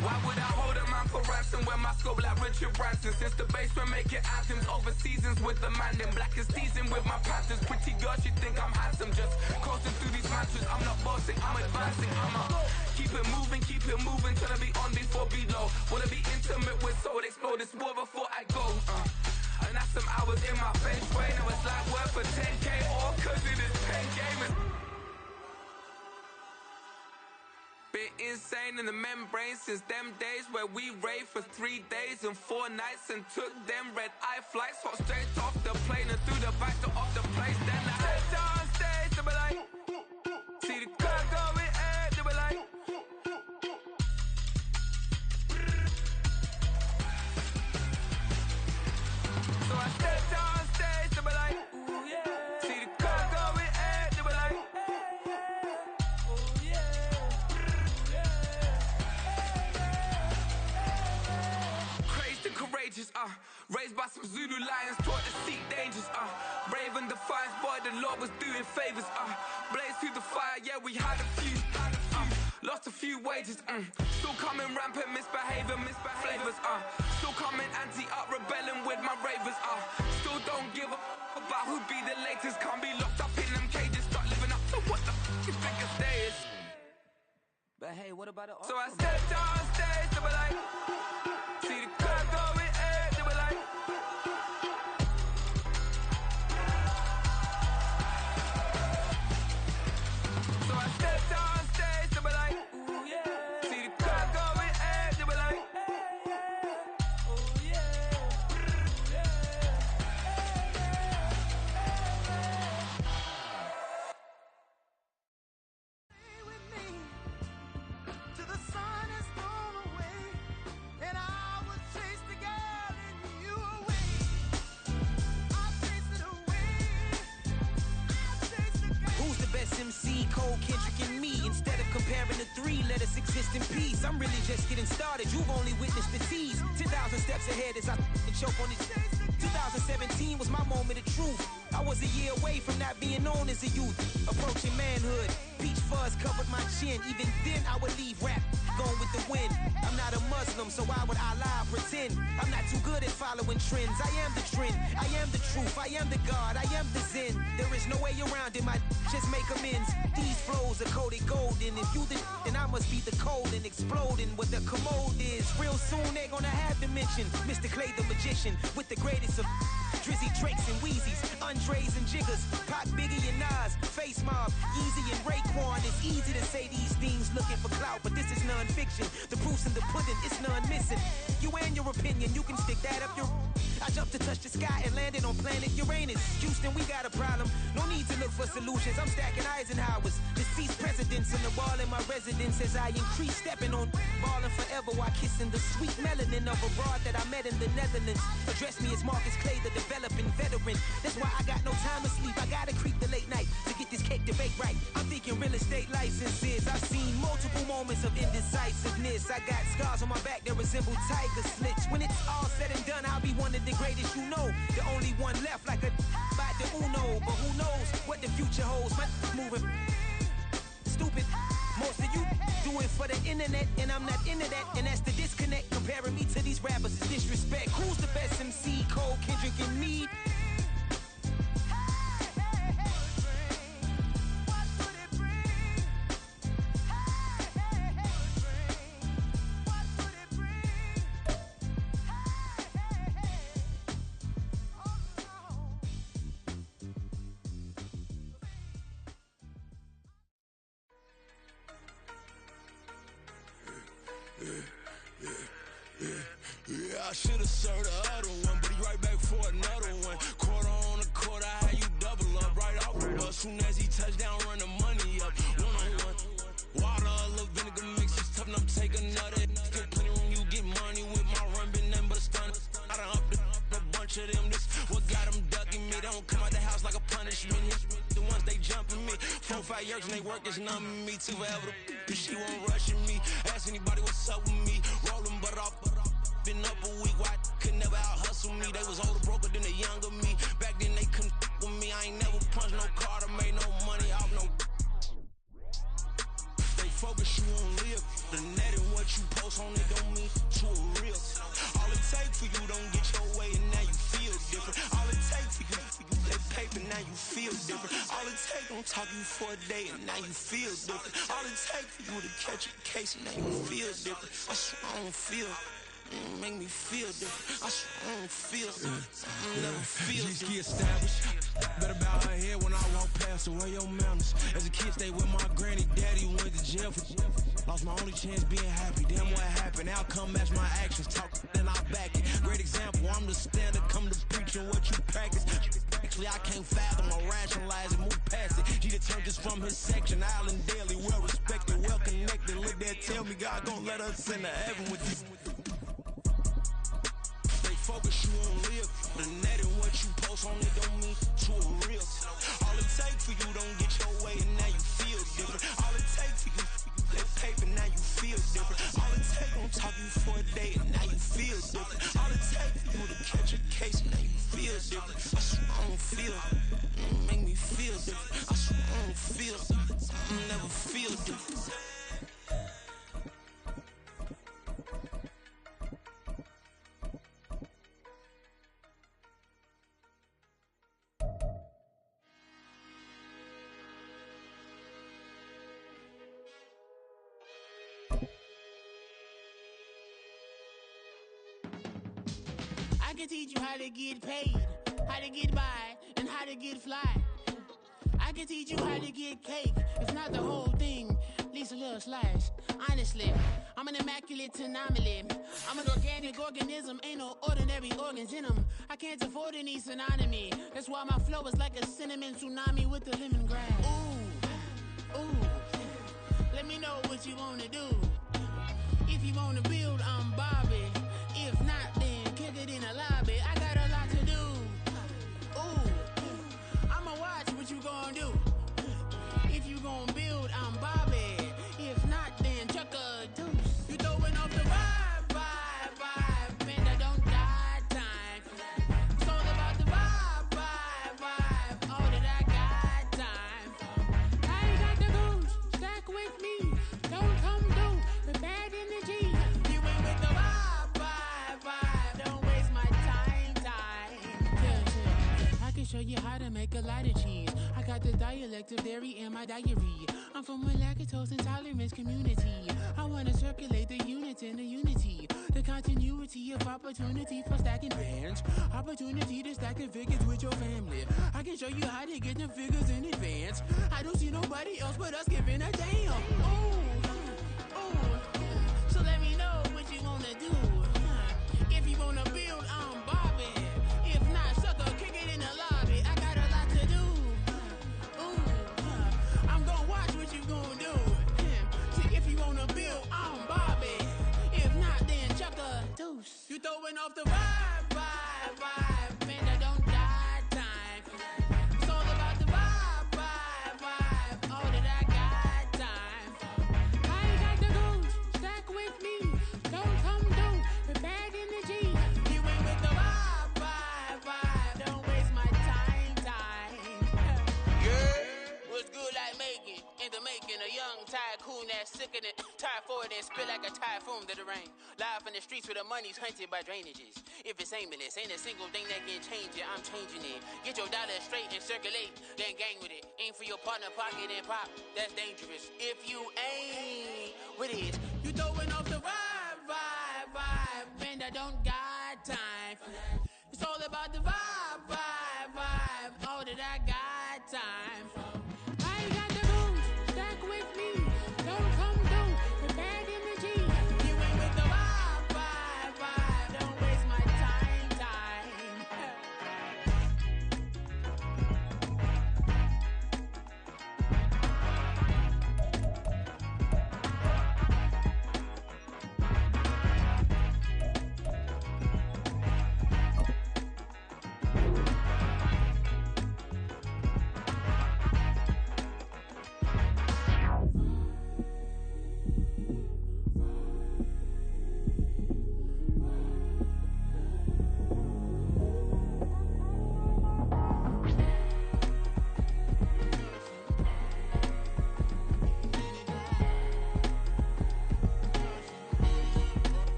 Why would I hold a man for ransom when my scope like Richard Branson? Since the basement making anthems over seasons with the man in black is teasing with my panthers. Pretty girl, she think I'm handsome. Just coasting through these mantras. I'm not bossing, I'm advancing. I'ma keep it moving till I be on before below. Wanna be intimate with soul, explode this war before I go. And that's some hours in my bench way. Now it's like work for 10K all cause it is pen gaming. Been insane in the membrane since them days where we raved for 3 days and 4 nights and took them red eye flights, hot straight off the plane and through the back door of the place. Then I stepped on stage to be like, see the crowd going ahead to be like. So I stepped on stage to be like, ooh yeah. See the crowd going ahead to be like, ooh yeah. Courageous, raised by some Zulu lions, taught to seek dangers, brave and defiant, boy, the Lord was doing favors, blaze through the fire, yeah, we had a few, lost a few wages, still coming rampant, misbehavior, flavors, still coming anti-up, rebelling with my ravers, still don't give a about who be the latest, can't be locked up in them cages, start living up to what the f*** you think a day is. But hey, what about the So I stepped on stage to be like, see the crowd going ahead to be like. So I stepped on stage to be like, ooh yeah. See the crowd going ahead to be like, ooh yeah. Stay with me till the sun is gone away, and I will chase the girl in you away. I'll chase it away. I'll chase the girl. Who's the best MC? Cole, Kendrick, and me. Instead of comparing the three, let us exist in peace. I'm really just getting started. You've only witnessed the tease. 10,000 steps ahead as I choke on these. 2017 was my moment of truth. I was a year away from not being known as a youth. Approaching manhood, peach fuzz covered my chin. Even then I would leave rap going with the wind. I'm not a Muslim, so why would I lie or pretend? I'm not too good at following trends. I am the trend, I am the truth, I am the God, I am the Zen. There is no way around it, just make amends. These flows are coated golden. If you then I must be the cold and exploding what the commode is. Real soon they gonna have to mention Mr. Clay the magician with the greatest of Drizzy, Drakes, and Wheezies, Andres and Jiggers, Pac, Biggie, and Nas, Face Mob, Easy and Raekwon. It's easy to say these things looking for clout, but this is non-fiction. The proof's in the pudding, it's none missing. You and your opinion, you can stick that up your. I jumped to touch the sky and landed on planet Uranus. Houston, we got a problem. No need to look for solutions. I'm stacking Eisenhowers, deceased presidents in the wall in my residence as I increase stepping on, balling forever while kissing the sweet melanin of a broad that I met in the Netherlands. Address me as Marcus Clay, the developing veteran. That's why I got no time to sleep. I gotta creep the late night to get this cake debate right. I'm thinking real estate licenses. I've seen multiple moments of indecisiveness. I got scars on my back that resemble tiger slits. When it's all said and done, I'll be one of the greatest you know. The only one left like a by the Uno. But who knows what the future holds? My moving stupid. Most of you do it for the internet, and I'm not into that. And that's the disconnect. Comparing me to these rappers is disrespect. Who's the best MC? Cole, Kendrick, and me. Yeah, I should've served the other one, but he right back for another one. Quarter on a quarter, how you double up right off the bus. Soon as he touch down, run the money up. One-on-one. Water, a little vinegar mix, it's tough enough to take another. Get plenty room, you get money with my run, been nothing but a stun. I done upped a bunch of them, this what got them ducking me. They don't come out the house like a punishment. The ones they jumping me. 4-5 years and they work is numbing me. Too forever, the she won't rushing me. Ask anybody what's up with me. Rolling butt off. Been up a week, why could never out hustle me? They was older, broker than the younger me. Back then they couldn't with me. I ain't never punched no card or made no money off no. Stay focused, you won't live. The net and what you post on it, don't gon' talk you for a day and now you feel different. All it takes for you to catch a case and now you feel different. I swear I don't feel make me feel different. I swear I don't feel I never feel different. Established. Better bow her head when I walk past her. Where your manners? As a kid, stayed with my granny, daddy went to jail for. Lost my only chance being happy. Damn, what happened? Outcome match my actions. Talk, then I back it. Great example. I'm the standard. Come to preaching what you practice. Actually, I can't fathom or rationalize it. Move past it. She determined just from his section. Island daily, well respected, well connected. Look there, tell me God gon' let us into heaven with this. Focus, you won't live. The net and what you post on it don't mean to a real. All it takes for you don't get your way and now you feel different. All it takes for you that paper, now you feel different. All it takes gon' talk you for a day and now you feel different. All it takes for you to catch a case and now you feel different. I swear I don't feel make me feel different. I swear I don't feel never feel different. I can teach you how to get paid, how to get by, and how to get fly. I can teach you how to get cake, if not the whole thing, at least a little slice. Honestly, I'm an immaculate anomaly. I'm an organic organism, ain't no ordinary organs in them. I can't afford any synonymy. That's why my flow is like a cinnamon tsunami with the lemongrass. Ooh, ooh, let me know what you wanna do. If you wanna build, I'm Bobby. If not, then kick it in the lobby. I got a lot to do. Ooh, I'ma watch what you gon' do. If you gon' build, I'm Bobby. If not, then chuck a deuce. You throwing off the vibe, man, I don't got time. It's all about the vibe, all that I got time. I ain't got the goose, stack with me. Don't come through the bad energy. You ain't with the vibe, don't waste my time. Yeah. I can show you how to make a lot of cheese. I got the dialect of dairy in my diary. I'm from a lactose intolerance community. I wanna circulate the units in the unity. The continuity of opportunity for stacking bands. Opportunity to stack the figures with your family. I can show you how to get the figures in advance. I don't see nobody else but us giving a damn. Ooh, so let me know what you wanna do. If you wanna build, I'm Bobby. If not, sucker, kick it in the lobby. I got a lot to do. I'm gonna watch what you gonna do. See, if you wanna build, I'm Bobby. If not, then chuck a deuce. You throwing off the vibe, man, I don't got time. It's all about the vibe, all that I got time. I ain't got the goose, stack with me. Don't come through the bad energy. You ain't with the vibe, don't waste my time. Yeah, what's good like making? In the making, a young tycoon that's sick in it. Tired for it and spit like a typhoon to the rain. Live in the streets where the money's hunted by drainages. If it's aimless, ain't a single thing that can change it. I'm changing it. Get your dollar straight and circulate, then gang with it. Aim for your partner, pocket and pop. That's dangerous. If you ain't with it, you throwing off the vibe, man, I don't got time. It's all about the vibe, all that I got time. I ain't got the goose, stack with me. Don't come through the bad energy. You ain't with the vibe, don't waste my time.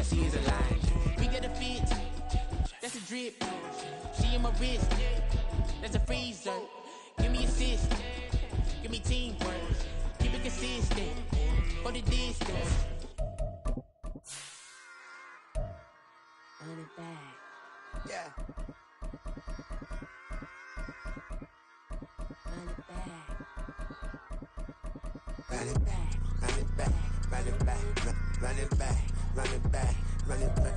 she is alive. We get a fit, that's a drip. She in my wrist, that's a freezer. Give me assist, give me teamwork. Keep it consistent, for the distance. Run it back. Yeah. Run it back. Run it back, run it back, run it back, run it back, run it back,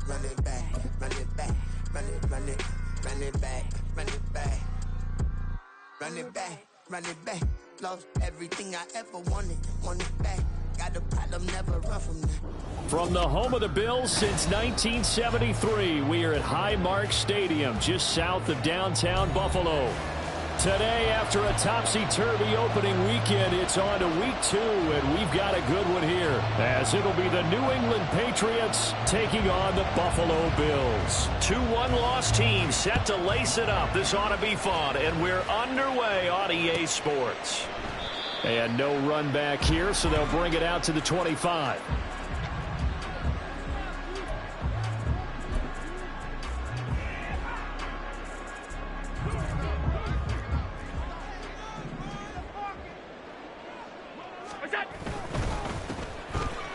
run it back, run it back, run it back, run it back, run it back, run it back, run it back. Lost everything I ever wanted it back. Got a problem, never run from that. From the home of the Bills since 1973, we are at Highmark Stadium, just south of downtown Buffalo. Today, after a topsy-turvy opening weekend, it's on to week 2, and we've got a good one here, as it'll be the New England Patriots taking on the Buffalo Bills. 2 one-loss teams set to lace it up. This ought to be fun, and we're underway on EA Sports. And no run back here, so they'll bring it out to the 25.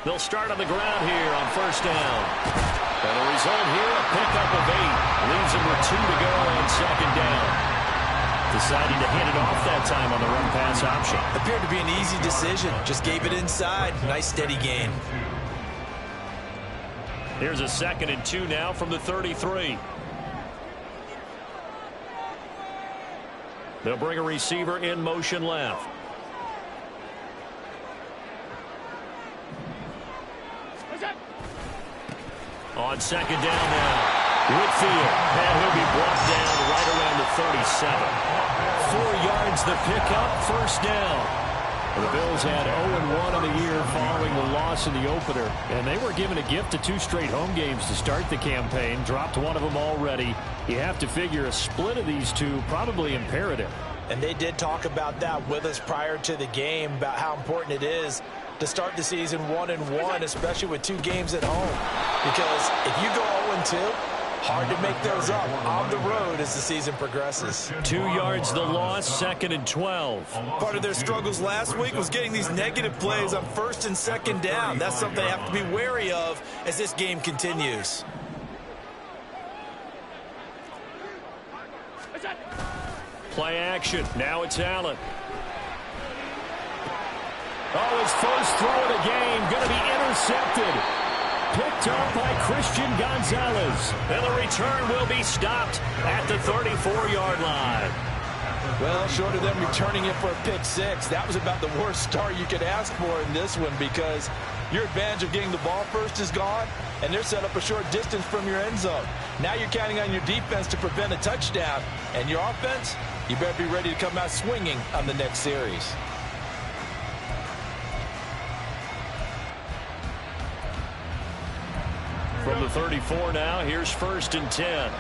They'll start on the ground here on first down. And the result here, a pickup of 8. Leaves them with 2 to go on second down. Deciding to hand it off that time on the run-pass option. Appeared to be an easy decision. Just gave it inside. Nice steady gain. Here's a 2nd and 2 now from the 33. They'll bring a receiver in motion left. On second down now, Whitfield, and he'll be brought down right around the 37. 4 yards the pickup, first down. The Bills had 0-1 on the year following the loss in the opener, and they were given a gift of 2 straight home games to start the campaign, dropped one of them already. You have to figure a split of these 2 probably imperative. And they did talk about that with us prior to the game, about how important it is to start the season 1-1, especially with 2 games at home. Because if you go 0-2, hard to make those up on the road as the season progresses. 2 yards the loss, 2nd and 12. Part of their struggles last week was getting these negative plays on 1st and 2nd down. That's something they have to be wary of as this game continues. Play action. Now it's Allen. Oh, his first throw of the game going to be intercepted. Picked up by Christian Gonzalez. And the return will be stopped at the 34-yard line. Well, short of them returning it for a pick 6, that was about the worst start you could ask for in this one, because your advantage of getting the ball first is gone, and they're set up a short distance from your end zone. Now you're counting on your defense to prevent a touchdown, and your offense, you better be ready to come out swinging on the next series. From the 34 now, here's 1st and 10.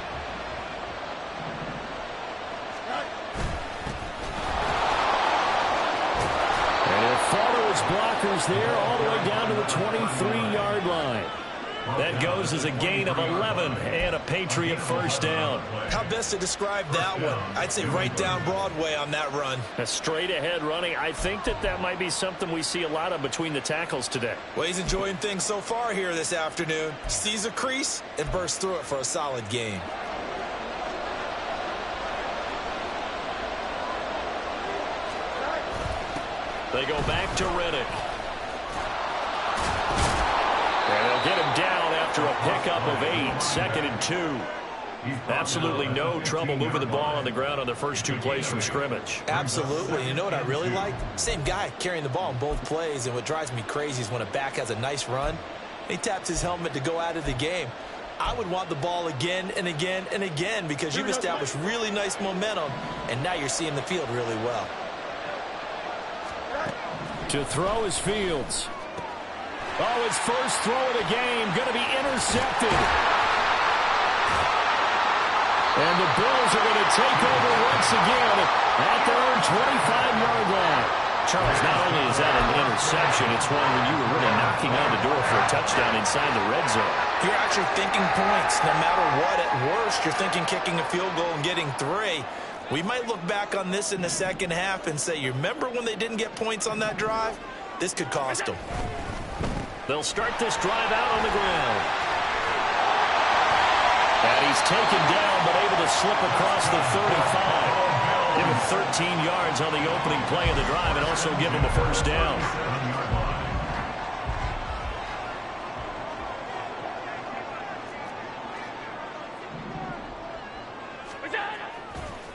And he'll follow his blockers there all the way down to the 23-yard line. That goes as a gain of 11 and a Patriot first down. How best to describe that one? I'd say right down Broadway on that run. A straight ahead running. I think that might be something we see a lot of between the tackles today. Well, he's enjoying things so far here this afternoon. Sees a crease and bursts through it for a solid gain. They go back to Reddick. And they'll get him down after a pickup of 8, 2nd and 2. Absolutely no trouble moving the ball on the ground on the first 2 plays from scrimmage. Absolutely. You know what I really like? Same guy carrying the ball in both plays, and what drives me crazy is when a back has a nice run, he taps his helmet to go out of the game. I would want the ball again and again and again, because you've established really nice momentum, and now you're seeing the field really well. To throw is Fields. Oh, his first throw of the game going to be intercepted. And the Bills are going to take over once again at their own 25-yard line. Charles, not only is that an reception. It's one when you were really knocking on the door for a touchdown inside the red zone. You're actually thinking points. No matter what, at worst, you're thinking kicking a field goal and getting 3. We might look back on this in the second half and say, you remember when they didn't get points on that drive? This could cost them. They'll start this drive out on the ground. And he's taken down, but able to slip across the 35. Give him 13 yards on the opening play of the drive and also give him a first down.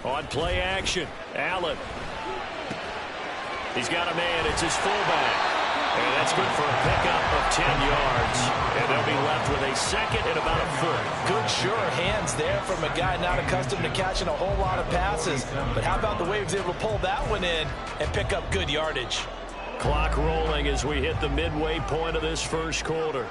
On play action, Allen. He's got a man. It's his fullback. And that's good for a pickup of 10 yards. And they'll be left with a second and about a foot. Good, sure hands there from a guy not accustomed to catching a whole lot of passes. But how about the way he was able to pull that one in and pick up good yardage? Clock rolling as we hit the midway point of this first quarter.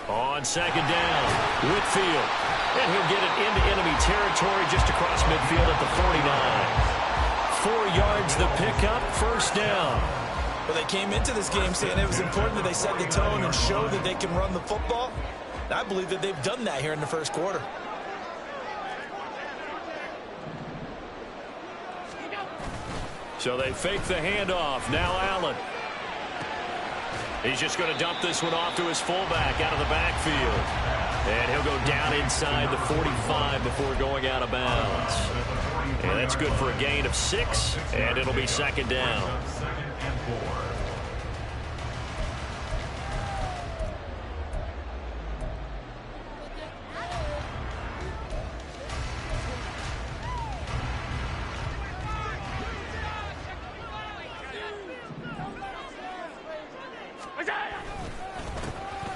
On second down, Whitfield. And he'll get it into enemy territory just across midfield at the 49. 4 yards the pickup, first down. Well, they came into this game saying it was important that they set the tone and show that they can run the football. And I believe that they've done that here in the first quarter. So they fake the handoff. Now Allen. He's just going to dump this one off to his fullback out of the backfield. And he'll go down inside the 45 before going out of bounds. And that's good for a gain of 6, and it'll be second down.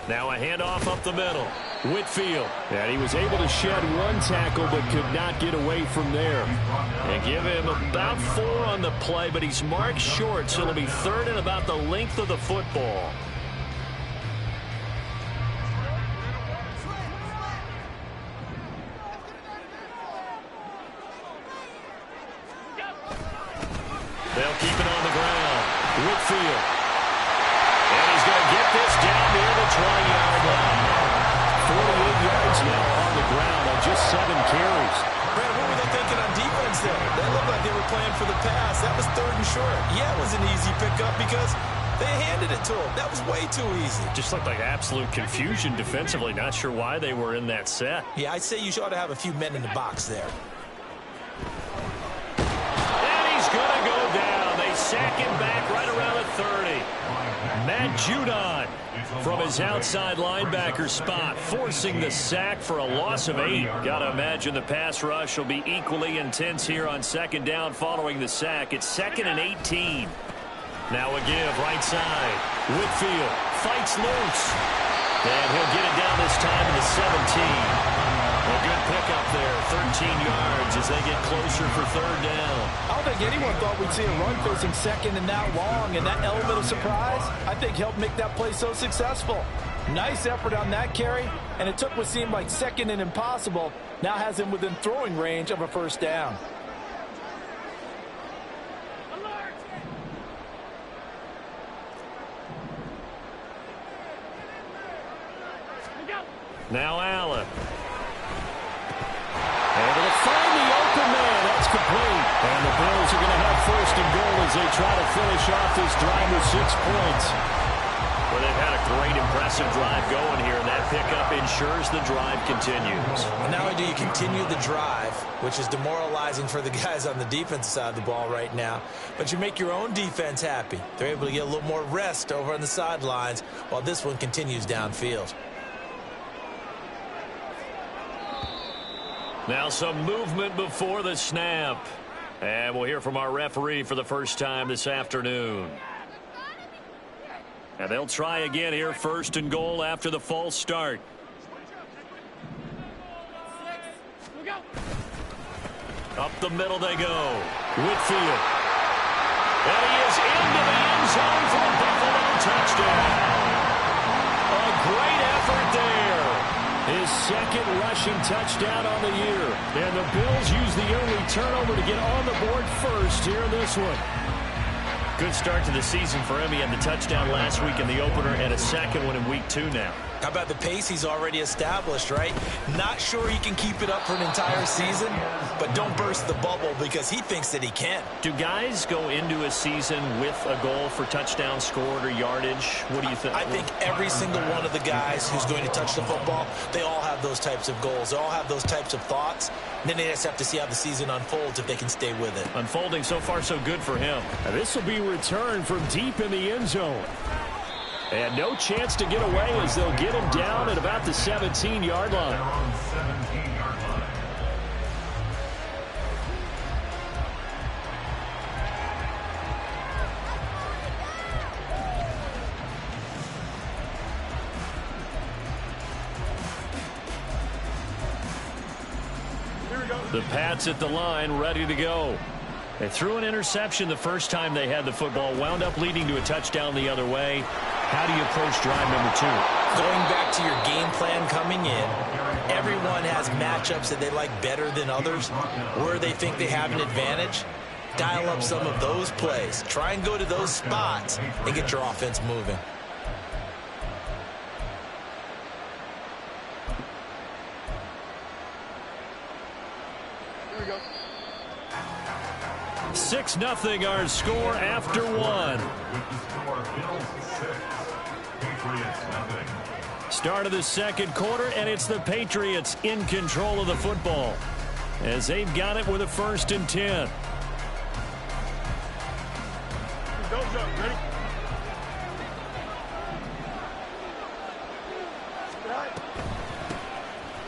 Now a handoff up the middle. Whitfield. And he was able to shed one tackle but could not get away from there. And give him about 4 on the play, but he's marked short, so it'll be third and about the length of the football. They'll keep it on the ground. Whitfield. And he's going to get this down near the 20-yard line. 48 yards now on the ground on just 7 carries. Brad, what were they thinking on defense there? They looked like they were playing for the pass. That was third and short. Yeah, it was an easy pickup because they handed it to him. That was way too easy. Just looked like absolute confusion defensively. Not sure why they were in that set. Yeah, I'd say you ought to have a few men in the box there. And he's going to go down. They sack him back right around the 30. Matt Judon from his outside linebacker spot, forcing the sack for a loss of 8. Got to imagine the pass rush will be equally intense here on second down following the sack. It's 2nd and 18. Now a give right side. Whitfield fights loose. And he'll get it down this time to the 17. A good pickup there, 13 yards as they get closer for third down. I don't think anyone thought we'd see a run facing second and that long, and that element of surprise, I think, helped make that play so successful. Nice effort on that carry, and it took what seemed like second and impossible, now has him within throwing range of a first down. Now Allen. Able to find the open man. That's complete. And the Bills are going to have first and goal as they try to finish off this drive with 6 points. Well, they've had a great, impressive drive going here, and that pickup ensures the drive continues. And not only do you continue the drive, which is demoralizing for the guys on the defensive side of the ball right now, but you make your own defense happy. They're able to get a little more rest over on the sidelines while this one continues downfield. Now some movement before the snap. And we'll hear from our referee for the first time this afternoon. And they'll try again here, first and goal after the false start. Up the middle they go. Whitfield. And he is into the end zone for a Buffalo touchdown. A great effort there. His second rushing touchdown on the year. And the Bills use the early turnover to get on the board first here in this one. Good start to the season for him. He had the touchdown last week in the opener and a second one in week 2 now. How about the pace he's already established, right? Not sure he can keep it up for an entire season, but don't burst the bubble because he thinks that he can. Do guys go into a season with a goal for touchdown scored or yardage? What do you think? I think every single one of the guys who's going to touch the football, they all have those types of goals. They all have those types of thoughts. And then they just have to see how the season unfolds if they can stay with it. Unfolding so far so good for him. This will be returned from deep in the end zone. And no chance to get away as they'll get him down at about the 17-yard line. The Pats at the line, ready to go. They threw an interception the first time they had the football, wound up leading to a touchdown the other way. How do you approach drive number 2? Going back to your game plan coming in, everyone has matchups that they like better than others, where they think they have an advantage. Dial up some of those plays. Try and go to those spots and get your offense moving. Here we go. 6-0 our score after 1. Start of the second quarter, and it's the Patriots in control of the football as they've got it with a 1st and 10. Ready?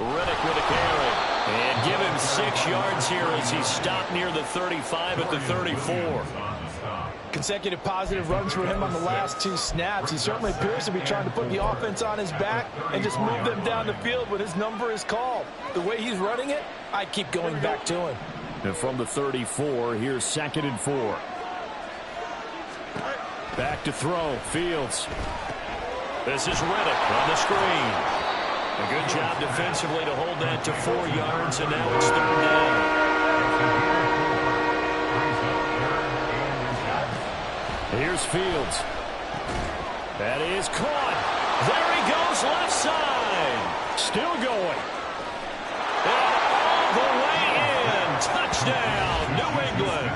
Riddick with a carry. And give him 6 yards here as he stopped near the 35 at the 34. Consecutive positive runs for him on the last 2 snaps. He certainly appears to be trying to put the offense on his back and just move them down the field when his number is called. The way he's running it, I keep going back to him. And from the 34, here's 2nd and 4. Back to throw, Fields. This is Riddick on the screen. A good job defensively to hold that to 4 yards, and now it's 3rd down. Here's Fields. That is caught. There he goes, left side. Still going. And all the way in. Touchdown, New England.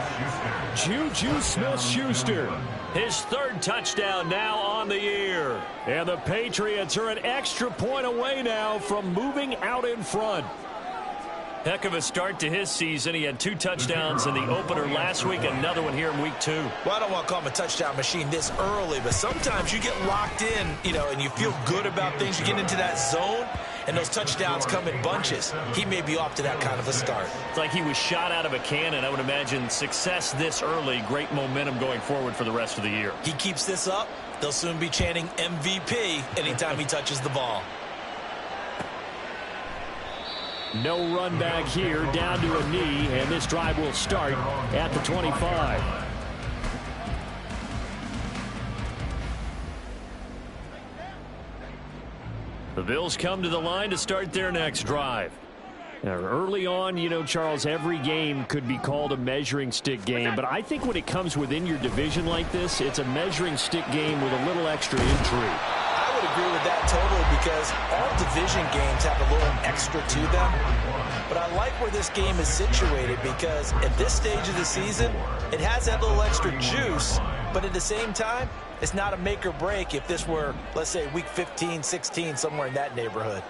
Juju Smith-Schuster. His 3rd touchdown now on the year. And the Patriots are an extra point away now from moving out in front. Heck of a start to his season. He had 2 touchdowns in the opener last week, another one here in week 2. Well, I don't want to call him a touchdown machine this early, but sometimes you get locked in, and you feel good about things. You get into that zone, and those touchdowns come in bunches. He may be off to that kind of a start. It's like he was shot out of a cannon. I would imagine success this early, great momentum going forward for the rest of the year. He keeps this up, they'll soon be chanting MVP anytime he touches the ball. No run back here, down to a knee, and this drive will start at the 25. The Bills come to the line to start their next drive. Now, early on, Charles, every game could be called a measuring stick game, but I think when it comes within your division like this, it's a measuring stick game with a little extra intrigue. I would agree with that totally because all division games have a little extra to them. But I like where this game is situated because at this stage of the season, it has that little extra juice, but at the same time, it's not a make or break if this were, let's say, week 15, 16, somewhere in that neighborhood.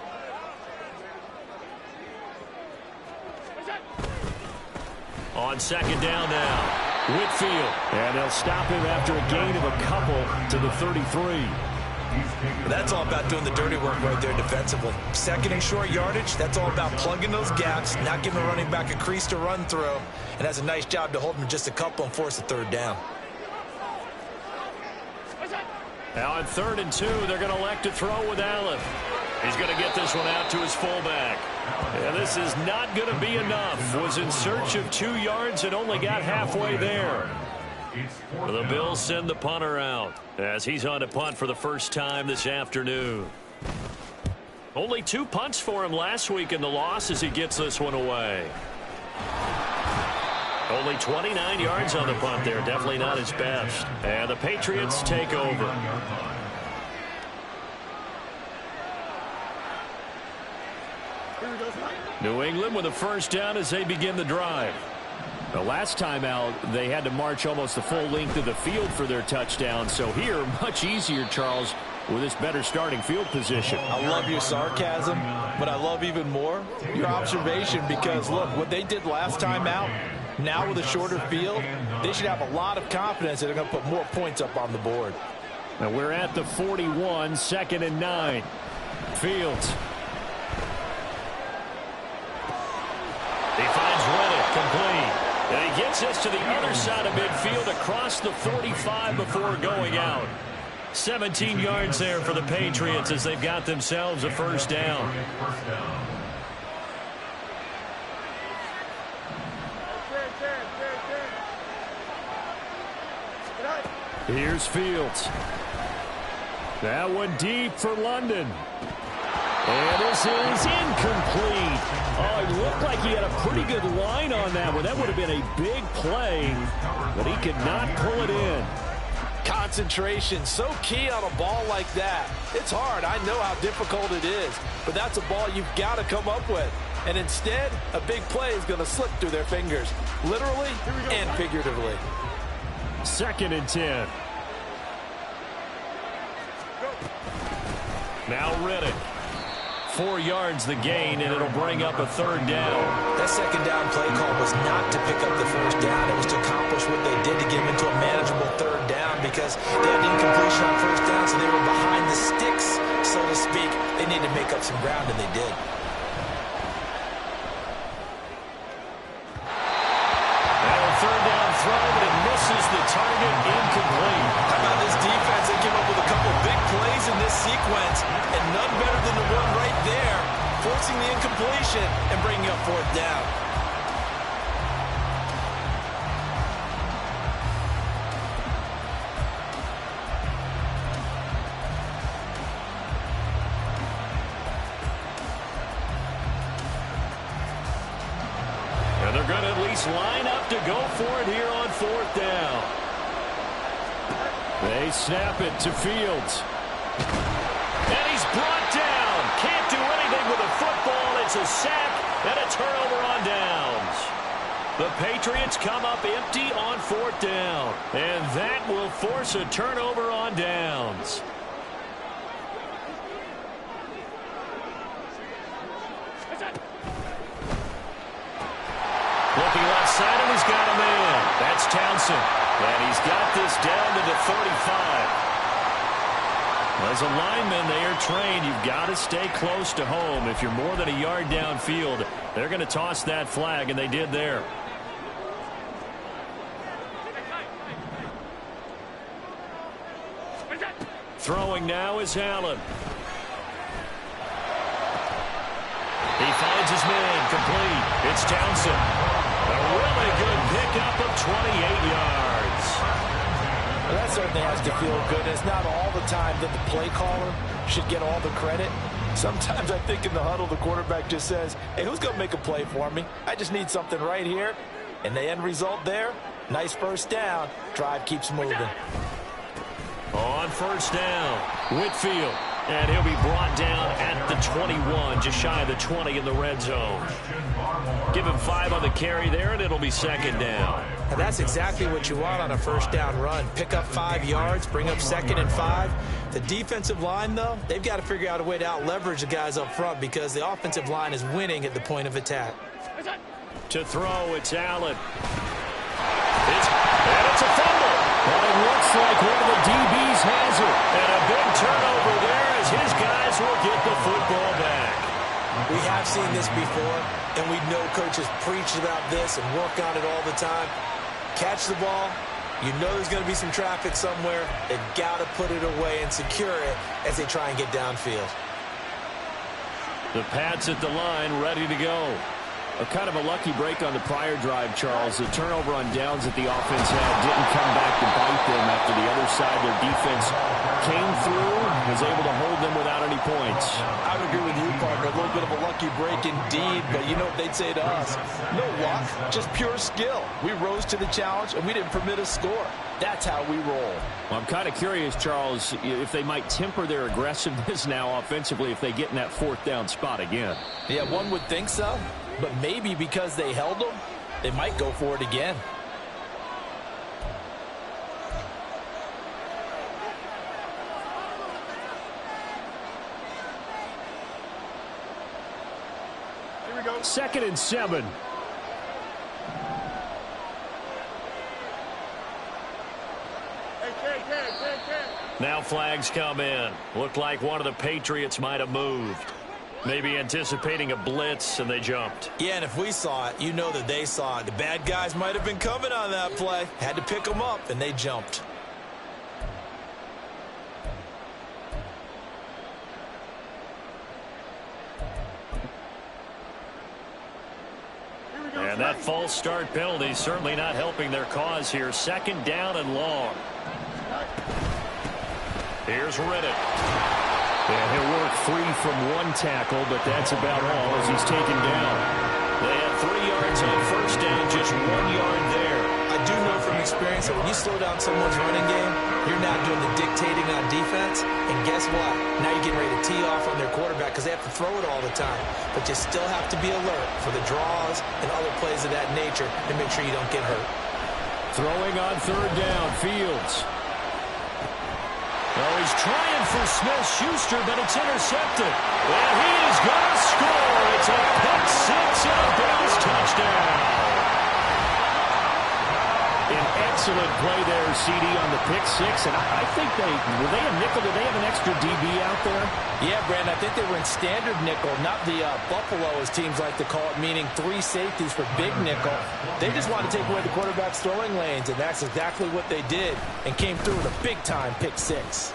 On 2nd down now, Whitfield. And they'll stop him after a gain of a couple to the 33. That's all about doing the dirty work right there defensively. 2nd and short yardage, that's all about plugging those gaps, not giving the running back a crease to run through, and has a nice job to hold him just a couple and force a 3rd down. Now on 3rd and 2, they're going to elect to throw with Allen. He's going to get this one out to his fullback. And this is not going to be enough. Was in search of 2 yards and only got halfway there. The Bills send the punter out as he's on to punt for the first time this afternoon. Only 2 punts for him last week in the loss as he gets this one away. Only 29 yards on the punt there. Definitely not his best. And the Patriots take over. New England with a first down as they begin the drive. The last time out, they had to march almost the full length of the field for their touchdown. So here, much easier, Charles, with this better starting field position. I love your sarcasm, but I love even more your observation because, look, what they did last time out, now with a shorter field, they should have a lot of confidence that they're going to put more points up on the board. Now we're at the 41, 2nd and 9. Fields. He finds Reddick complete. And he gets us to the other side of midfield across the 45 before going out. 17 yards there for the Patriots as they've got themselves a first down. Here's Fields. That one deep for London. And this is incomplete. Oh, it looked like he had a pretty good line on that one. That would have been a big play, but he could not pull it in. Concentration, so key on a ball like that. It's hard. I know how difficult it is, but that's a ball you've got to come up with. And instead, a big play is going to slip through their fingers, literally and figuratively. 2nd and 10. Now Reddick. 4 yards the gain, and it'll bring up a third down. That second down play call was not to pick up the first down. It was to accomplish what they did to get them into a manageable third down because they had incompletion on first down, so they were behind the sticks, so to speak. They needed to make up some ground, and they did. And a third down throw, but it misses the target, incomplete. How about this defense? They came up with a couple big plays in this sequence, and none better than the one right there, forcing the incompletion and bringing up fourth down. And they're going to at least line up to go for it here on fourth down. They snap it to Fields. And he's brought down. Can't do anything with a football. It's a sack and a turnover on downs. The Patriots come up empty on fourth down. And that will force a turnover on downs. Looking left side, and he's got him in. That's Townsend. And he's got this down to the 35. As a lineman, they are trained. You've got to stay close to home. If you're more than a yard downfield, they're going to toss that flag, and they did there. Throwing now is Allen. He finds his man complete. It's Townsend. A really good pickup of 28 yards. Well, that certainly has to feel good. It's not all the time that the play caller should get all the credit. Sometimes I think in the huddle, the quarterback just says, hey, who's going to make a play for me? I just need something right here. And the end result there, nice first down. Drive keeps moving. On first down, Whitfield. And he'll be brought down at the 21, just shy of the 20 in the red zone. Give him 5 on the carry there, and it'll be second down. And that's exactly what you want on a first down run. Pick up 5 yards, bring up 2nd and 5. The defensive line, though, they've got to figure out a way to out-leverage the guys up front because the offensive line is winning at the point of attack. To throw, it's Allen. And it's a fumble. But it looks like one of the DBs has it. And a big turnover there as his guys will get the football back. We have seen this before, and we know coaches preach about this and work on it all the time. Catch the ball. You know there's going to be some traffic somewhere. They've got to put it away and secure it as they try and get downfield. The Pats at the line ready to go. A kind of a lucky break on the prior drive, Charles. The turnover on downs that the offense had didn't come back to bite them after the other side. Their defense came through, was able to hold them without any points. I would agree with you, partner. A little bit of a lucky break indeed, but you know what they'd say to us? No luck, just pure skill. We rose to the challenge, and we didn't permit a score. That's how we roll. Well, I'm kind of curious, Charles, if they might temper their aggressiveness now offensively if they get in that fourth down spot again. Yeah, one would think so, but maybe because they held them, they might go for it again. Here we go. 2nd and 7. Now flags come in. Looked like one of the Patriots might have moved. Maybe anticipating a blitz, and they jumped. Yeah, and if we saw it, you know that they saw it. The bad guys might have been coming on that play. Had to pick them up, and they jumped. And that false start penalty certainly not helping their cause here. 2nd down and long. Here's Riddick. And he'll work free from one tackle, but that's about all as he's taken down. They had 3 yards on first down, just 1 yard there. I do know from experience that when you slow down someone's running game, you're now doing the dictating on defense. And guess what? Now you're getting ready to tee off on their quarterback because they have to throw it all the time. But you still have to be alert for the draws and other plays of that nature to make sure you don't get hurt. Throwing on 3rd down, Fields. Oh, he's trying for Smith-Schuster, but it's intercepted. And he is going to score. It's a pick 6 and a Bills touchdown. An excellent play there, CD, on the pick 6. And I think were they a nickel? Did they have an extra DB out there? Yeah, Brandon, I think they were in standard nickel, not the Buffalo, as teams like to call it, meaning 3 safeties for big nickel. They just wanted to take away the quarterback's throwing lanes, and that's exactly what they did, and came through with a big-time pick 6.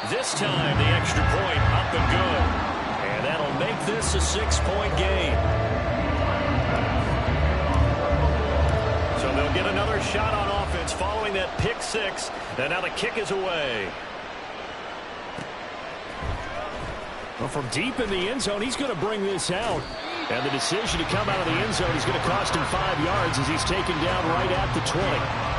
This time, the extra point up and good. And that'll make this a 6-point game. So they'll get another shot on offense following that pick 6. And now the kick is away. Well, from deep in the end zone, he's going to bring this out. And the decision to come out of the end zone is going to cost him 5 yards as he's taken down right at the 20.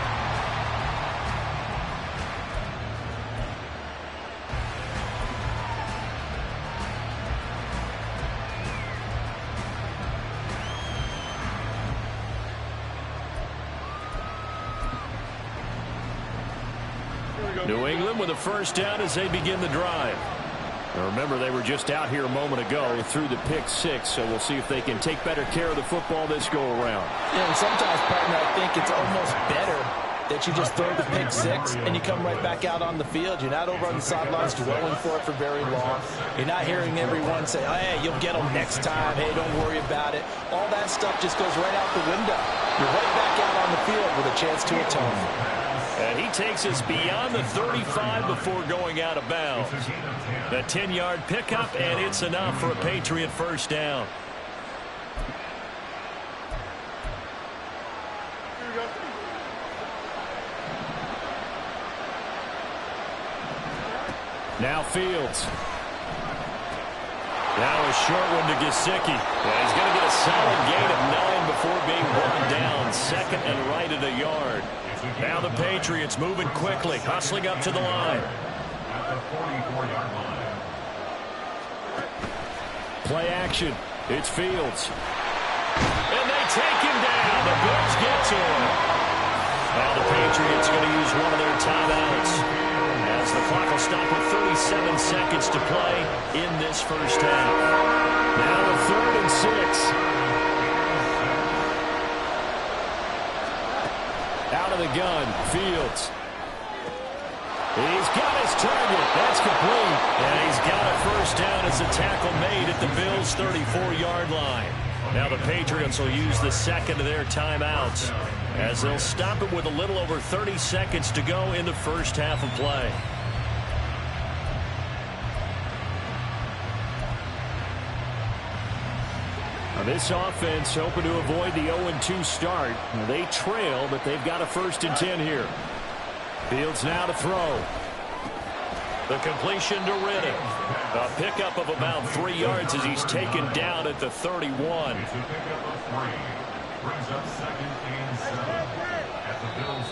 New England with a first down as they begin the drive. Now remember, they were just out here a moment ago through the pick 6, so we'll see if they can take better care of the football this go-around. Yeah, and sometimes, partner, I think it's almost better that you just throw the pick 6 and you come right back out on the field. You're not over on the sidelines dwelling for it for very long. You're not hearing everyone say, oh, hey, you'll get them next time. Hey, don't worry about it. All that stuff just goes right out the window. You're right back out on the field with a chance to atone. And he takes us beyond the 35 before going out of bounds. The 10-yard pickup, and it's enough for a Patriot first down. Now Fields. Now a short one to Gesicki. Yeah, he's going to get a solid gain of 9 before being brought down. 2nd and right at a yard. Now the Patriots moving quickly, hustling up to the line. Play action. It's Fields. And they take him down. The Bills get to him. Now the Patriots going to use one of their timeouts, as the clock will stop with 37 seconds to play in this first half. Now the 3rd and 6. Out of the gun, Fields. He's got his target. That's complete. And he's got a first down as a tackle made at the Bills' 34-yard line. Now the Patriots will use the 2nd of their timeouts, as they'll stop it with a little over 30 seconds to go in the first half of play. This offense hoping to avoid the 0-2 start. They trail, but they've got a 1st and 10 here. Fields now to throw. The completion to Riddick. A pickup of about 3 yards as he's taken down at the 31.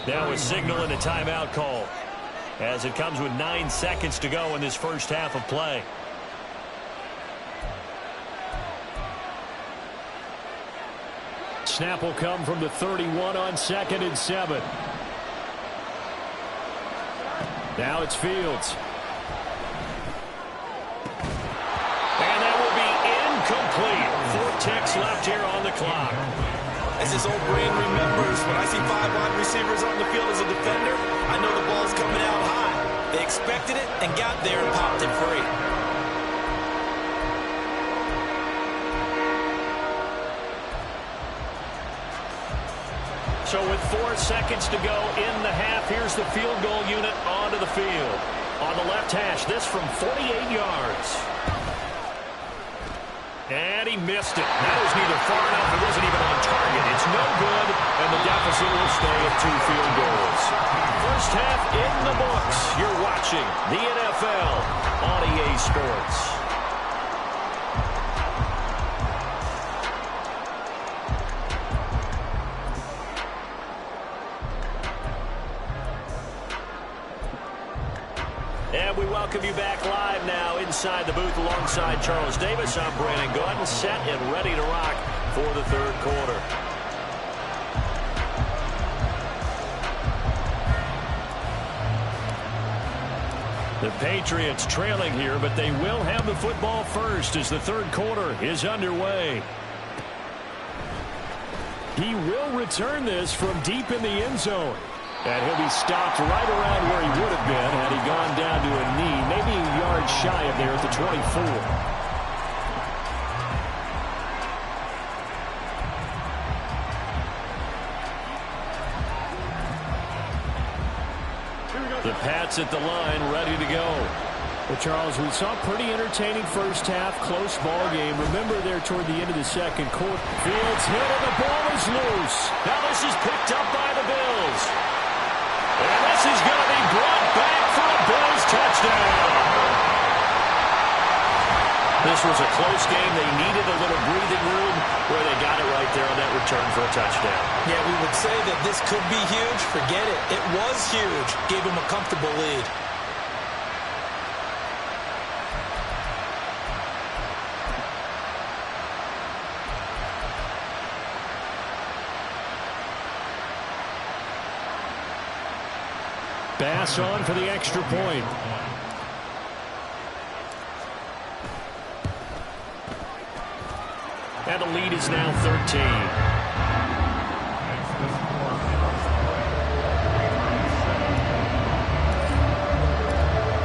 Now a signal and a timeout call as it comes with 9 seconds to go in this first half of play. Snap will come from the 31 on 2nd and 7. Now it's Fields. And that will be incomplete. 4 ticks left here on the clock. As this old brain remembers, when I see 5 wide receivers on the field as a defender, I know the ball's coming out high. They expected it and got there and popped it free. So with 4 seconds to go in the half, here's the field goal unit onto the field. On the left hash, this from 48 yards. And he missed it. That was neither far enough. It wasn't even on target. It's no good, and the deficit will stay at 2 field goals. First half in the books. You're watching the NFL on EA Sports. And we welcome you back live now inside the booth alongside Charles Davis. I'm Brandon Gordon, set and ready to rock for the 3rd quarter. The Patriots trailing here, but they will have the football first as the 3rd quarter is underway. He will return this from deep in the end zone. And he'll be stopped right around where he would have been had he gone down to a knee, maybe a yard shy of there at the 24. The Pats at the line, ready to go. Well, Charles, we saw a pretty entertaining first half, close ball game. Remember there toward the end of the 2nd quarter. Fields hit and the ball is loose. Now this is picked up by the Bills. And this is going to be brought back for a Bills touchdown. This was a close game. They needed a little breathing room where they got it right there on that return for a touchdown. Yeah, we would say that this could be huge. Forget it. It was huge. Gave them a comfortable lead. Bass on for the extra point. And the lead is now 13.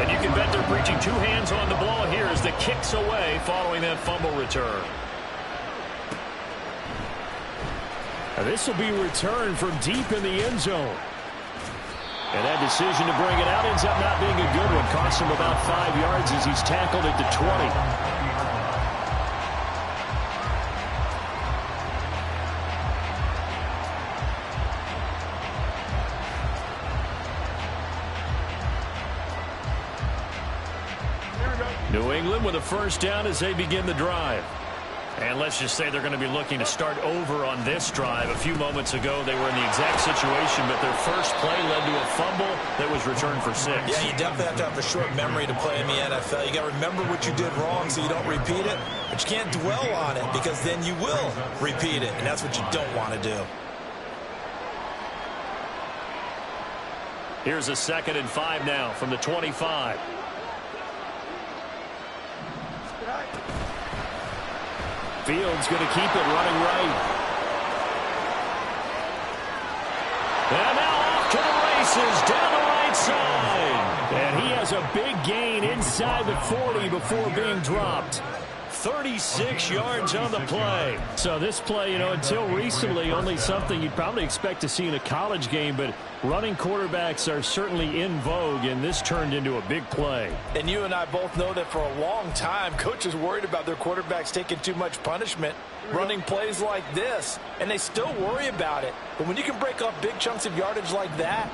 And you can bet they're preaching 2 hands on the ball here as the kick's away following that fumble return. Now this will be returned from deep in the end zone. And that decision to bring it out ends up not being a good one. Costs him about 5 yards as he's tackled at the 20. New England with a first down as they begin the drive. And let's just say they're going to be looking to start over on this drive. A few moments ago, they were in the exact situation, but their first play led to a fumble that was returned for 6. Yeah, you definitely have to have a short memory to play in the NFL. You got to remember what you did wrong so you don't repeat it, but you can't dwell on it because then you will repeat it, and that's what you don't want to do. Here's a 2nd and 5 now from the 25. Fields going to keep it running right. And now off to the races down the right side. And he has a big gain inside the 40 before being dropped. 36 yards on the play. So this play, until recently, only something you'd probably expect to see in a college game, but running quarterbacks are certainly in vogue, and this turned into a big play. And you and I both know that for a long time, coaches worried about their quarterbacks taking too much punishment, running plays like this, and they still worry about it. But when you can break up big chunks of yardage like that,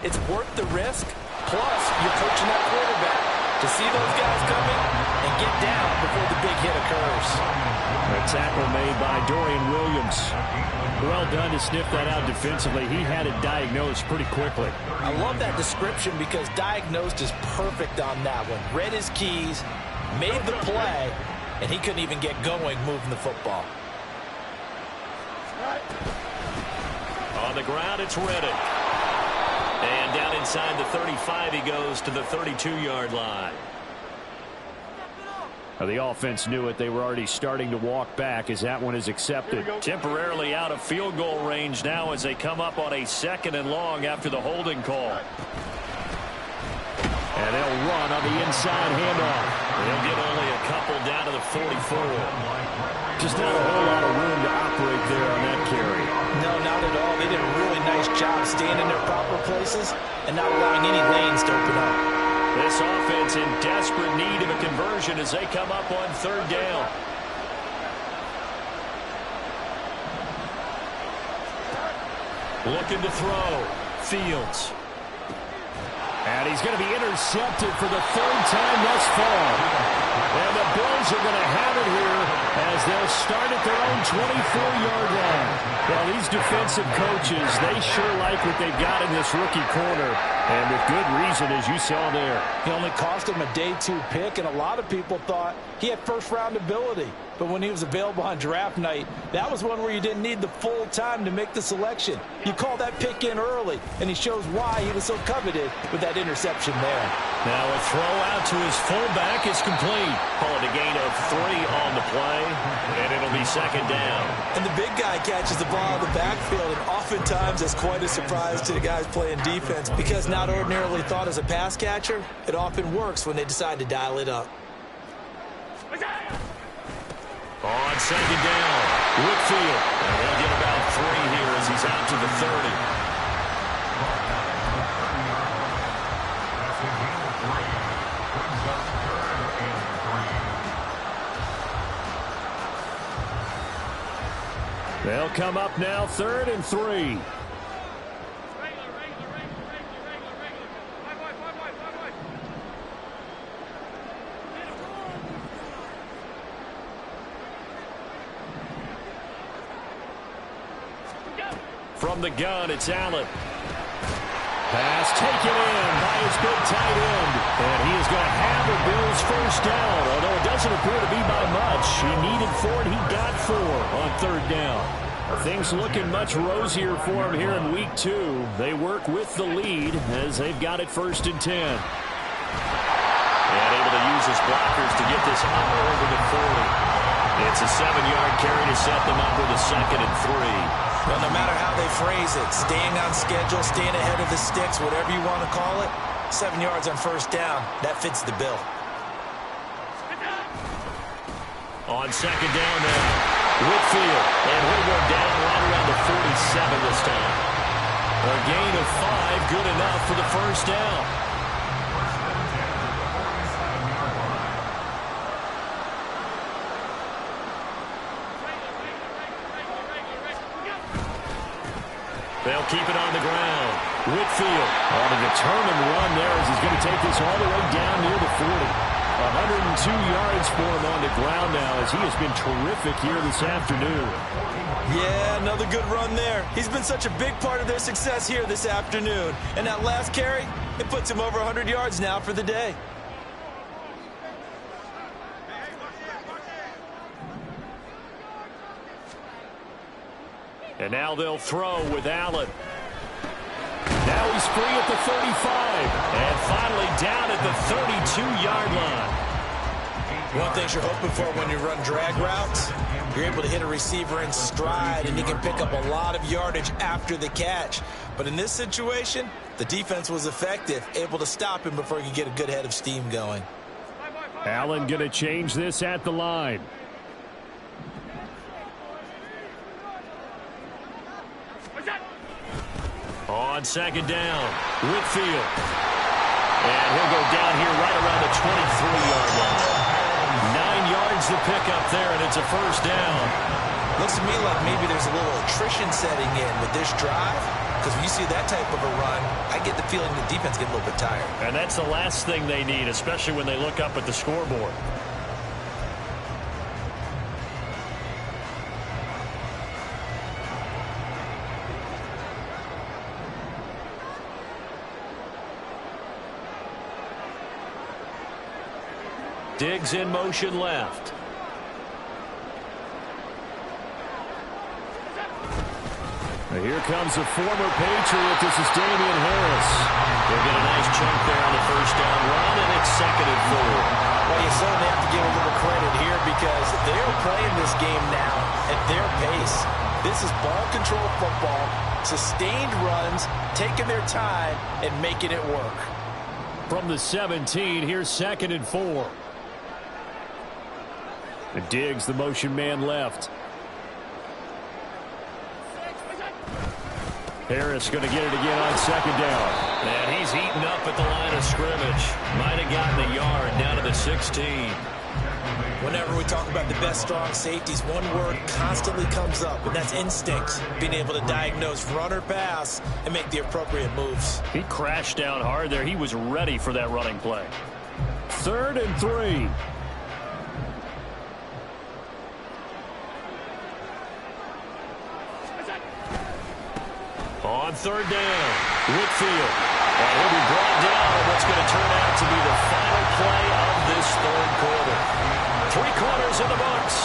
it's worth the risk. Plus, you're coaching that quarterback to see those guys coming and get down before the big hit occurs. A tackle made by Dorian Williams. Well done to sniff that out defensively. He had it diagnosed pretty quickly. I love that description because diagnosed is perfect on that one. Read his keys, made the play, and he couldn't even get going moving the football. On the ground, it's Reddick. And down inside the 35, he goes to the 32-yard line. The offense knew it. They were already starting to walk back as that one is accepted. Temporarily out of field goal range now as they come up on a 2nd and long after the holding call. And they'll run on the inside handoff. They'll get only a couple down to the 44. Just not a whole lot of room to operate there on that carry. No, not at all. They did a really nice job staying in their proper places and not allowing any lanes to open up. This offense in desperate need of a conversion as they come up on 3rd down. Looking to throw. Fields. And he's going to be intercepted for the 3rd time thus far. And the Bills are going to have it here as they'll start at their own 24-yard line. Well, these defensive coaches, they sure like what they've got in this rookie corner. And with good reason, as you saw there. He only cost him a day 2 pick, and a lot of people thought he had first-round ability. But when he was available on draft night, that was one where you didn't need the full time to make the selection. You call that pick in early, and he shows why he was so coveted with that interception there. Now a throw out to his fullback is complete. Call it a gain of 3 on the play, and it'll be 2nd down. And the big guy catches the ball in the backfield, and oftentimes it's quite a surprise to the guys playing defense because not ordinarily thought as a pass catcher, it often works when they decide to dial it up. On 2nd down, Whitfield. And they'll get about 3 here as he's out to the 30. They'll come up now 3rd and 3. From the gun, it's Allen. Pass taken in by his big tight end. And he is going to have the Bills' 1st down, although it doesn't appear to be by much. He needed 4, and he got 4 on 3rd down. Things looking much rosier for him here in week 2. They work with the lead as they've got it 1st and 10. And able to use his blockers to get this up over the 40. It's a 7-yard carry to set them up with a 2nd and 3. Well, no matter how they phrase it, staying on schedule, staying ahead of the sticks, whatever you want to call it, 7 yards on 1st down, that fits the bill. On 2nd down now, Whitfield, and he'll go down right around the 47 this time. A gain of 5, good enough for the 1st down. They'll keep it on the ground. Whitfield on a determined run there as he's going to take this all the way down near the 40. 102 yards for him on the ground now as he has been terrific here this afternoon. Yeah, another good run there. He's been such a big part of their success here this afternoon. And that last carry, it puts him over 100 yards now for the day. And now they'll throw with Allen. Now he's free at the 35. And finally down at the 32-yard line. One thing you're hoping for when you run drag routes, you're able to hit a receiver in stride, and he can pick up a lot of yardage after the catch. But in this situation, the defense was effective, able to stop him before he could get a good head of steam going. Allen going to change this at the line. On second down, Whitfield. And he'll go down here right around the 23-yard line. 9 yards to pick up there, and it's a first down. Looks to me like maybe there's a little attrition setting in with this drive, because when you see that type of a run, I get the feeling the defense get a little bit tired. And that's the last thing they need, especially when they look up at the scoreboard. Diggs in motion left. Now here comes a former Patriot. This is Damian Harris. They'll get a nice chunk there on the first down run, and it's 2nd and 4. Well, you certainly have to give a little credit here because they're playing this game now at their pace. This is ball control football, sustained runs, taking their time, and making it work. From the 17, here's 2nd and 4. And Diggs, the motion man left. Harris going to get it again on 2nd down. And he's eaten up at the line of scrimmage. Might have gotten a yard down to the 16. Whenever we talk about the best strong safeties, one word constantly comes up, and that's instincts. Being able to diagnose run or pass and make the appropriate moves. He crashed down hard there. He was ready for that running play. 3rd and 3. On 3rd down, Whitfield. And he'll be brought down on what's going to turn out to be the final play of this 3rd quarter. 3 quarters in the books.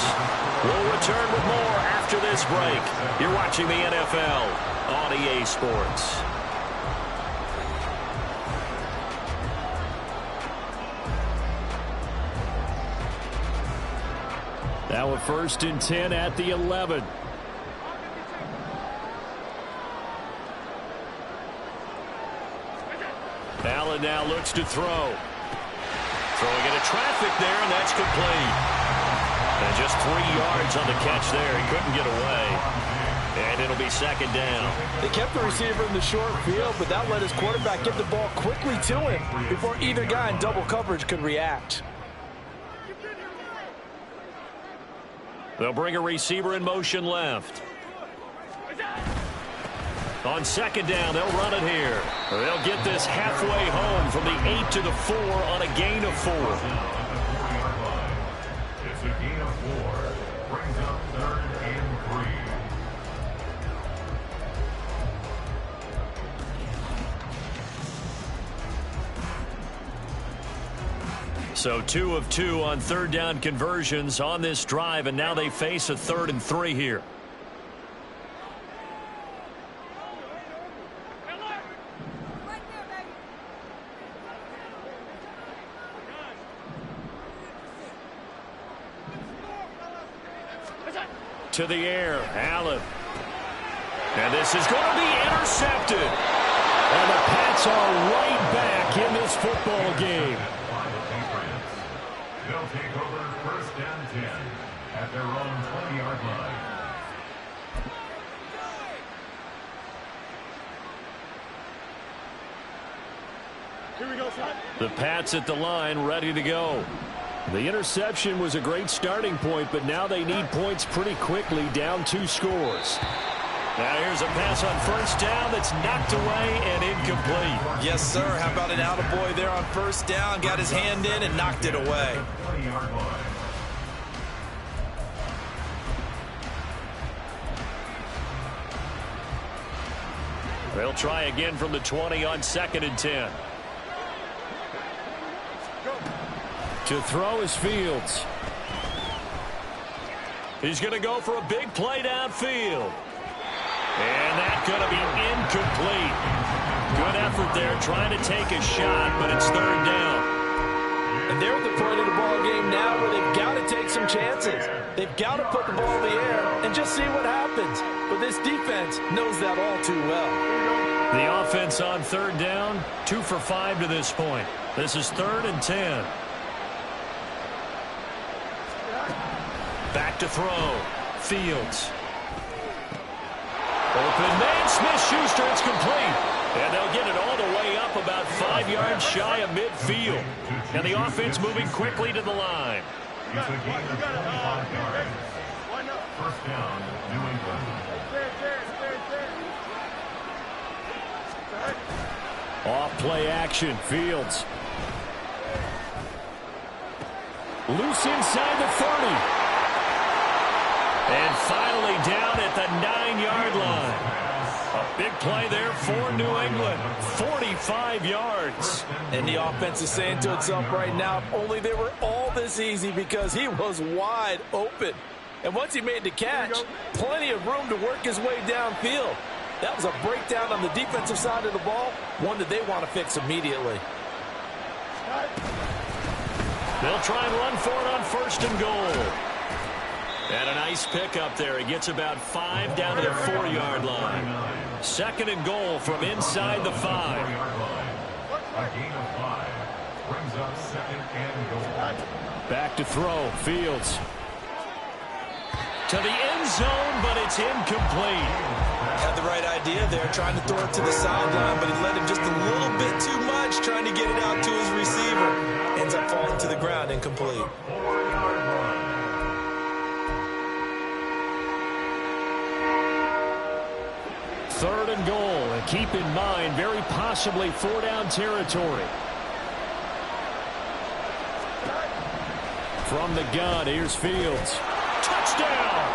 We'll return with more after this break. You're watching the NFL on EA Sports. Now a 1st and 10 at the 11. Allen now looks to throw. Throwing into traffic there, and that's complete. And just 3 yards on the catch there. He couldn't get away. And it'll be 2nd down. They kept the receiver in the short field, but that let his quarterback get the ball quickly to him before either guy in double coverage could react. They'll bring a receiver in motion left. On 2nd down, they'll run it here. They'll get this halfway home from the 8 to the 4 on a gain of 4. It's a gain of 4. Brings up 3rd and 3. So 2 of 2 on 3rd down conversions on this drive, and now they face a 3rd and 3 here. To the air, Allen. And this is going to be intercepted. And the Pats are right back in this football game. They'll take over 1st and 10 at their own 20-yard line. Here we go, son. The Pats at the line, ready to go. The interception was a great starting point, but now they need points pretty quickly, down 2 scores. Now here's a pass on 1st down that's knocked away and incomplete. Yes, sir. How about an attaboy there on 1st down? Got his hand in and knocked it away. They'll try again from the 20 on 2nd and 10. To throw is Fields. He's going to go for a big play downfield. And that's going to be incomplete. Good effort there trying to take a shot, but it's 3rd down. And they're at the point of the ball game now where they've got to take some chances. They've got to put the ball in the air and just see what happens. But this defense knows that all too well. The offense on 3rd down, 2 for 5 to this point. This is 3rd and 10. Back to throw. Fields. Open man, Smith-Schuster, it's complete. And they'll get it all the way up about 5 yards shy of midfield. And the offense moving quickly to the line. It's a gain of 25 yards. First down, New England. Off play action. Fields. Loose inside the 30. And finally down at the 9-yard line. A big play there for New England. 45 yards. And the offense is saying to itself right now, if only they were all this easy, because he was wide open. And once he made the catch, plenty of room to work his way downfield. That was a breakdown on the defensive side of the ball, one that they want to fix immediately. They'll try and run for it on 1st and goal. And a nice pickup there. He gets about 5 down to the 4-yard line. 2nd and goal from inside the 5. A gain of 5 brings up 2nd and goal. Back to throw. Fields. To the end zone, but it's incomplete. Had the right idea there, trying to throw it to the sideline, but he led him just a little bit too much, trying to get it out to his receiver. Ends up falling to the ground, incomplete. 4-yard run. 3rd and goal, and keep in mind, very possibly 4-down territory. From the gun, here's Fields. Touchdown!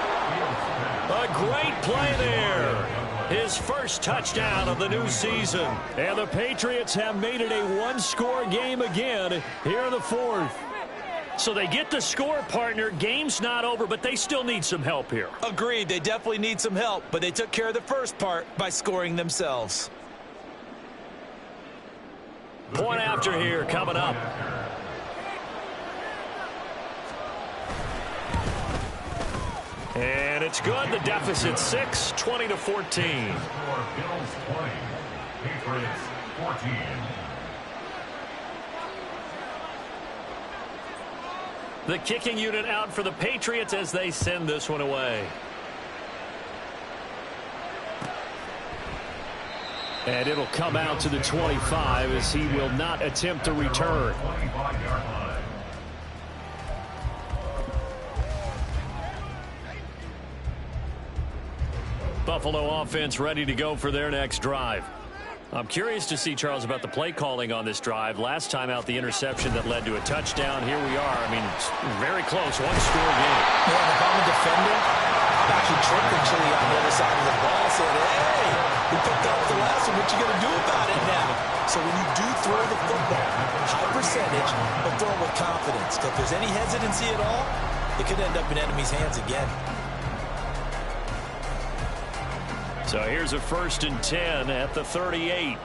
A great play there. His first touchdown of the new season. And the Patriots have made it a one-score game again here in the 4th. So they get the score, partner. Game's not over, but they still need some help here. Agreed. They definitely need some help, but they took care of the first part by scoring themselves. Point after here coming up. And it's good. The deficit 6, 20-14. Score Bills 20, Patriots 14. The kicking unit out for the Patriots as they send this one away. And it'll come out to the 25 as he will not attempt to return. 25-yard line. Buffalo offense ready to go for their next drive. I'm curious to see, Charles, about the play calling on this drive. Last time out, the interception that led to a touchdown. Here we are. I mean, very close. One-score game. Yeah, if I'm a defender, I'm actually tripping Chili on the other side of the ball, saying, hey, we picked up the last one. What you going to do about it now? So when you do throw the football, high percentage, but throw with confidence. Because if there's any hesitancy at all, it could end up in enemy's hands again. So here's a 1st and 10 at the 38. They'll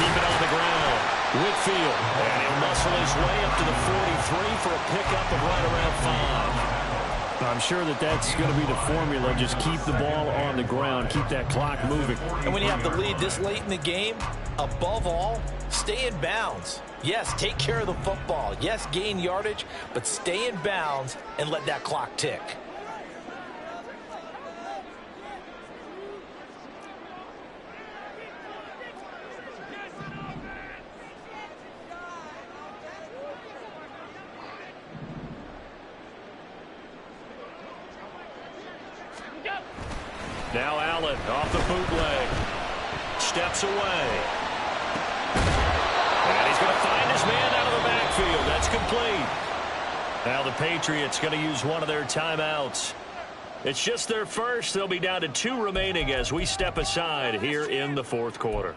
keep it on the ground. Whitfield, and he'll muscle his way up to the 43 for a pickup of right around 5. I'm sure that that's going to be the formula. Just keep the ball on the ground. Keep that clock moving. And when you have the lead this late in the game, above all, stay in bounds. Yes, take care of the football. Yes, gain yardage, but stay in bounds and let that clock tick. Now Allen off the bootleg. Steps away. And he's going to find his man out of the backfield. That's complete. Now the Patriots going to use one of their timeouts. It's just their first. They'll be down to 2 remaining as we step aside here in the 4th quarter.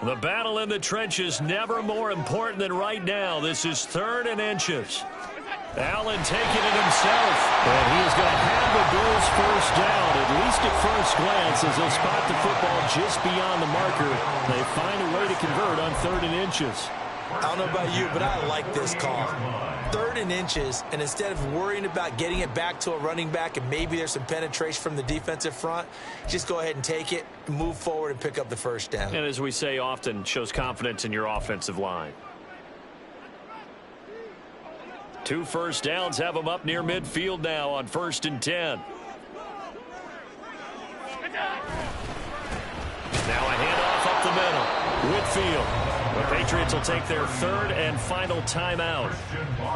The battle in the trenches never more important than right now. This is 3rd and inches. Allen taking it himself. And he is going to have the Bills first down, at least at first glance, as they'll spot the football just beyond the marker. They find a way to convert on 3rd and inches. I don't know about you, but I like this call. 3rd and inches, and instead of worrying about getting it back to a running back and maybe there's some penetration from the defensive front, just go ahead and take it, move forward, and pick up the first down. And as we say often, shows confidence in your offensive line. 2 first downs have them up near midfield now on 1st and 10. Now a handoff up the middle. Whitfield. The Patriots will take their 3rd and final timeout.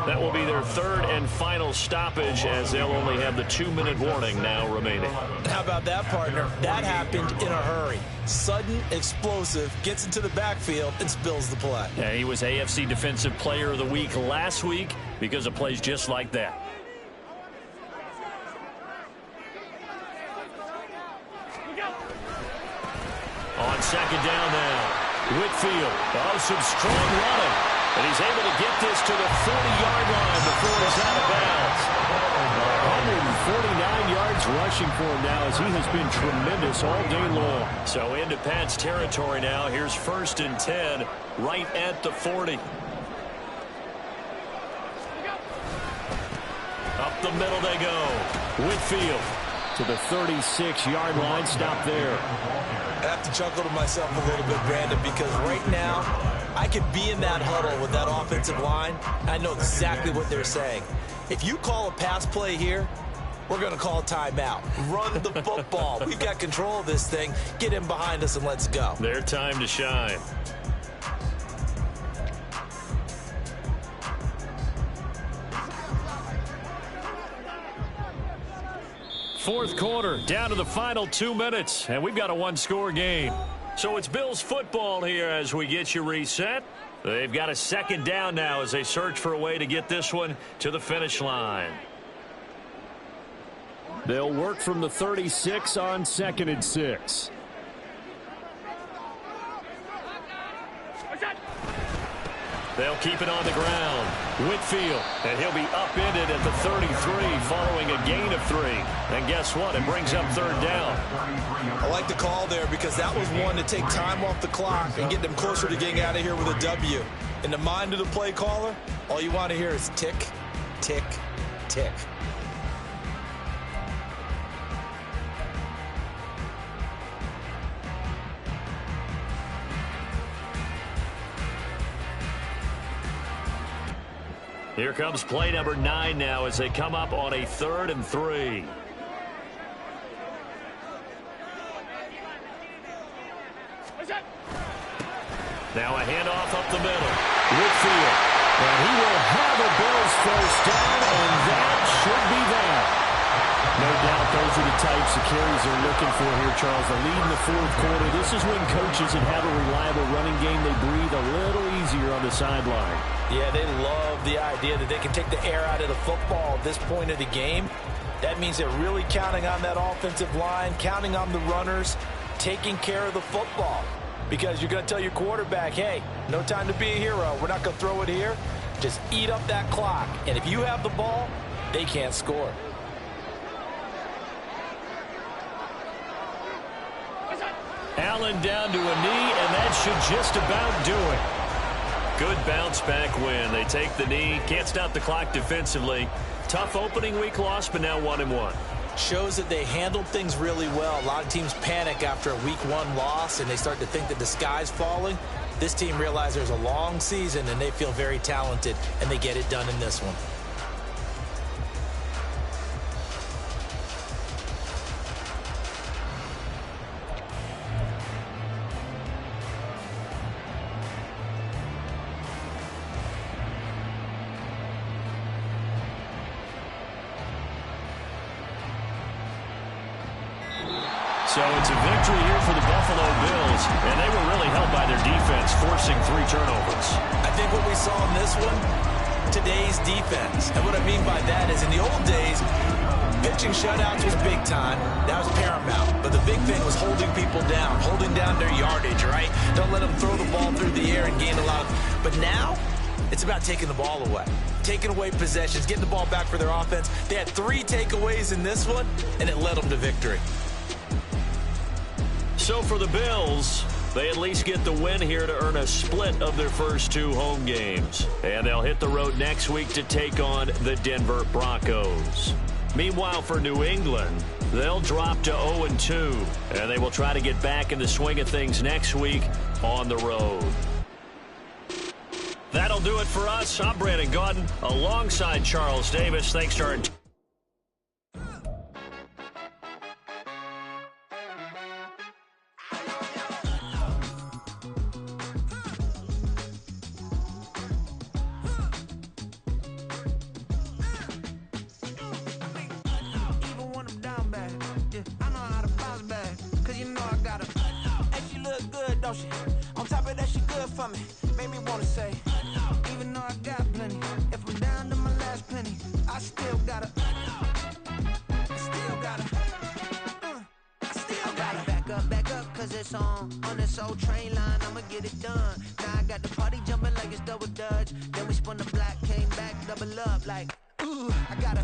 That will be their 3rd and final stoppage, as they'll only have the 2-minute warning now remaining. How about that, partner? That happened in a hurry. Sudden, explosive, gets into the backfield, and spills the play. Yeah, he was AFC Defensive Player of the Week last week because of plays just like that. On 2nd down now. Whitfield, some strong running, and he's able to get this to the 40-yard line before he's out of bounds. 149 yards rushing for him now, as he has been tremendous all day long. So into Pat's territory now. Here's 1st and 10, right at the 40. Up the middle they go. Whitfield to the 36-yard line. Stop there. I have to chuckle to myself a little bit, Brandon, because right now I could be in that huddle with that offensive line. I know exactly what they're saying. If you call a pass play here, we're going to call a timeout. Run the football. We've got control of this thing. Get in behind us and let's go. Their time to shine. Fourth quarter, down to the final 2 minutes, and we've got a 1-score game. So it's Bills football here as we get you reset. They've got a 2nd down now as they search for a way to get this one to the finish line. They'll work from the 36 on 2nd and 6. They'll keep it on the ground. Whitfield, and he'll be upended at the 33 following a gain of 3. And guess what? It brings up 3rd down. I like the call there because that was one to take time off the clock and get them closer to getting out of here with a W. In the mind of the play caller, all you want to hear is tick, tick, tick. Here comes play number 9 now as they come up on a 3rd and 3. Now a handoff up the middle. Whitfield. And he will have a Bills first down, and that should be that. No doubt those are the types of carries they're looking for here, Charles. The lead in the 4th quarter. This is when coaches that have a reliable running game, they breathe a little easier on the sideline. Yeah, they love the idea that they can take the air out of the football at this point of the game. That means they're really counting on that offensive line, counting on the runners, taking care of the football. Because you're going to tell your quarterback, hey, no time to be a hero. We're not going to throw it here. Just eat up that clock. And if you have the ball, they can't score. Allen down to a knee, and that should just about do it. Good bounce back win. They take the knee, can't stop the clock defensively. Tough opening week loss, but now 1-1. Shows that they handled things really well. A lot of teams panic after a week 1 loss, and they start to think that the sky's falling. This team realizes there's a long season, and they feel very talented, and they get it done in this one. So it's a victory here for the Buffalo Bills, and they were really helped by their defense, forcing 3 turnovers. I think what we saw in this one, today's defense. And what I mean by that is in the old days, pitching shutouts was big time. That was paramount. But the big thing was holding people down, holding down their yardage, right? Don't let them throw the ball through the air and gain a lot of... But now, it's about taking the ball away. Taking away possessions, getting the ball back for their offense. They had 3 takeaways in this one, and it led them to victory. So for the Bills, they at least get the win here to earn a split of their first 2 home games. And they'll hit the road next week to take on the Denver Broncos. Meanwhile, for New England, they'll drop to 0-2, and they will try to get back in the swing of things next week on the road. That'll do it for us. I'm Brandon Gaudin alongside Charles Davis. Thanks to our on top of that, she good for me. Made me wanna say, even though I got plenty, if I'm down to my last penny, I still gotta back up, cause it's on this old train line, I'ma get it done. Now I got the party jumping like it's double dutch. Then we spun the block, came back, double up like, ooh, I got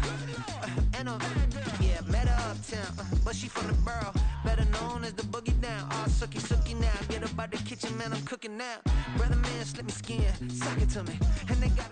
met her uptown, but she from the borough, better known as the boogie down. All sookie now, get up out the kitchen, man, I'm cooking now. Brother man, slip me skin, suck it to me, and they got